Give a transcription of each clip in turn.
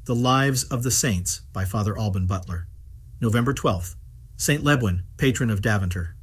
The Lives of the Saints by Father Alban Butler. November 12th. St. Lebwin, patron of Daventer.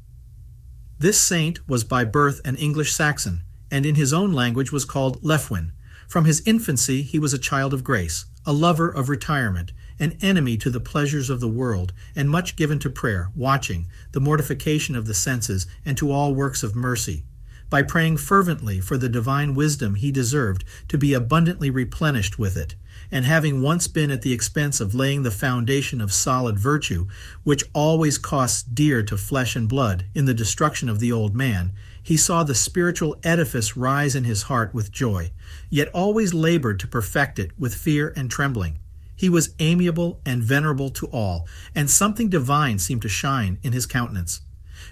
This saint was by birth an English Saxon, and in his own language was called Lebwin. From his infancy he was a child of grace, a lover of retirement, an enemy to the pleasures of the world, and much given to prayer, watching, the mortification of the senses, and to all works of mercy. By praying fervently for the divine wisdom he deserved to be abundantly replenished with it, and having once been at the expense of laying the foundation of solid virtue, which always costs dear to flesh and blood in the destruction of the old man, he saw the spiritual edifice rise in his heart with joy, yet always labored to perfect it with fear and trembling. He was amiable and venerable to all, and something divine seemed to shine in his countenance.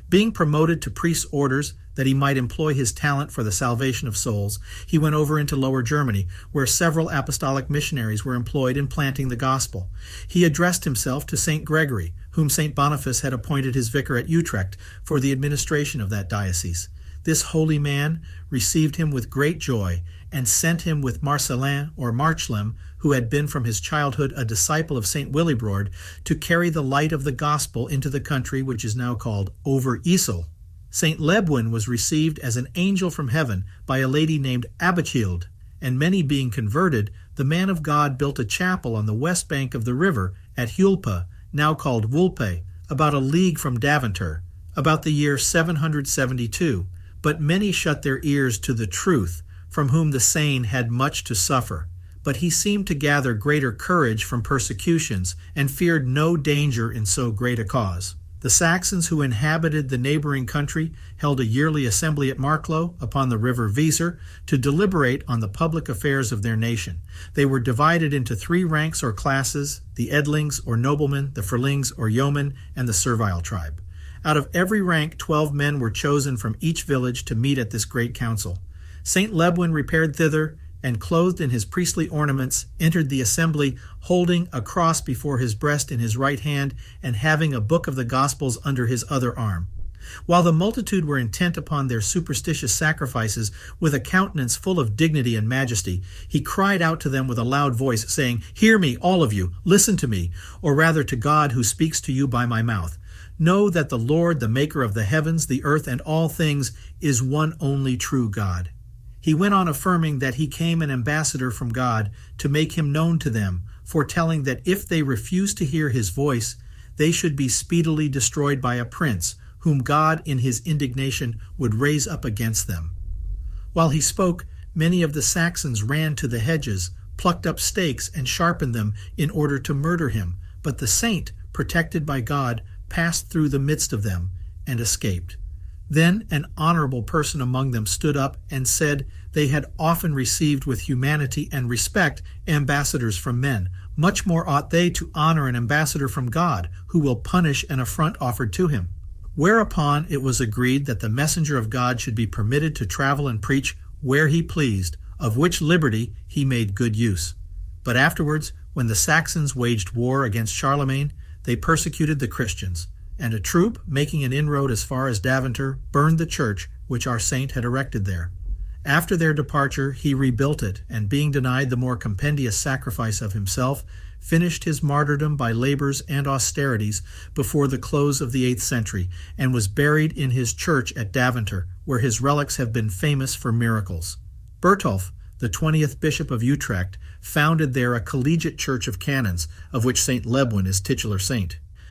Being promoted to priest's orders, that he might employ his talent for the salvation of souls, he went over into Lower Germany, where several apostolic missionaries were employed in planting the gospel. He addressed himself to St. Gregory, whom St. Boniface had appointed his vicar at Utrecht for the administration of that diocese. This holy man received him with great joy, and sent him with Marcelin or Marchlem, who had been from his childhood a disciple of St. Willibrord, to carry the light of the gospel into the country which is now called Over Yssel. St. Lebwin was received as an angel from heaven by a lady named Abichild, and many being converted, the man of God built a chapel on the west bank of the river at Hulpe, now called Wulpe, about a league from Daventer, about the year 772. But many shut their ears to the truth, from whom the sane had much to suffer. But he seemed to gather greater courage from persecutions, and feared no danger in so great a cause. The Saxons who inhabited the neighboring country held a yearly assembly at Marlo upon the river Weser to deliberate on the public affairs of their nation. They were divided into 3 ranks or classes: the Edlings or noblemen, the Frlings or yeomen, and the servile tribe. Out of every rank 12 men were chosen from each village to meet at this great council. St. Lebwin repaired thither, and clothed in his priestly ornaments, entered the assembly, holding a cross before his breast in his right hand, and having a book of the Gospels under his other arm. While the multitude were intent upon their superstitious sacrifices, with a countenance full of dignity and majesty, he cried out to them with a loud voice, saying, "Hear me, all of you, listen to me, or rather to God who speaks to you by my mouth. Know that the Lord, the maker of the heavens, the earth, and all things, is one only true God." He went on affirming that he came an ambassador from God to make him known to them, foretelling that if they refused to hear his voice, they should be speedily destroyed by a prince, whom God in his indignation would raise up against them. While he spoke, many of the Saxons ran to the hedges, plucked up stakes, and sharpened them in order to murder him. But the saint, protected by God, passed through the midst of them and escaped. Then an honorable person among them stood up and said they had often received with humanity and respect ambassadors from men. Much more ought they to honor an ambassador from God, who will punish an affront offered to him. Whereupon it was agreed that the messenger of God should be permitted to travel and preach where he pleased, of which liberty he made good use. But afterwards, when the Saxons waged war against Charlemagne, they persecuted the Christians, and a troop, making an inroad as far as Daventer, burned the church which our saint had erected there. After their departure he rebuilt it, and being denied the more compendious sacrifice of himself, finished his martyrdom by labors and austerities before the close of the 8th century, and was buried in his church at Daventer, where his relics have been famous for miracles. Bertulf, the 20th Bishop of Utrecht, founded there a collegiate church of canons, of which St. Lebwin is titular saint.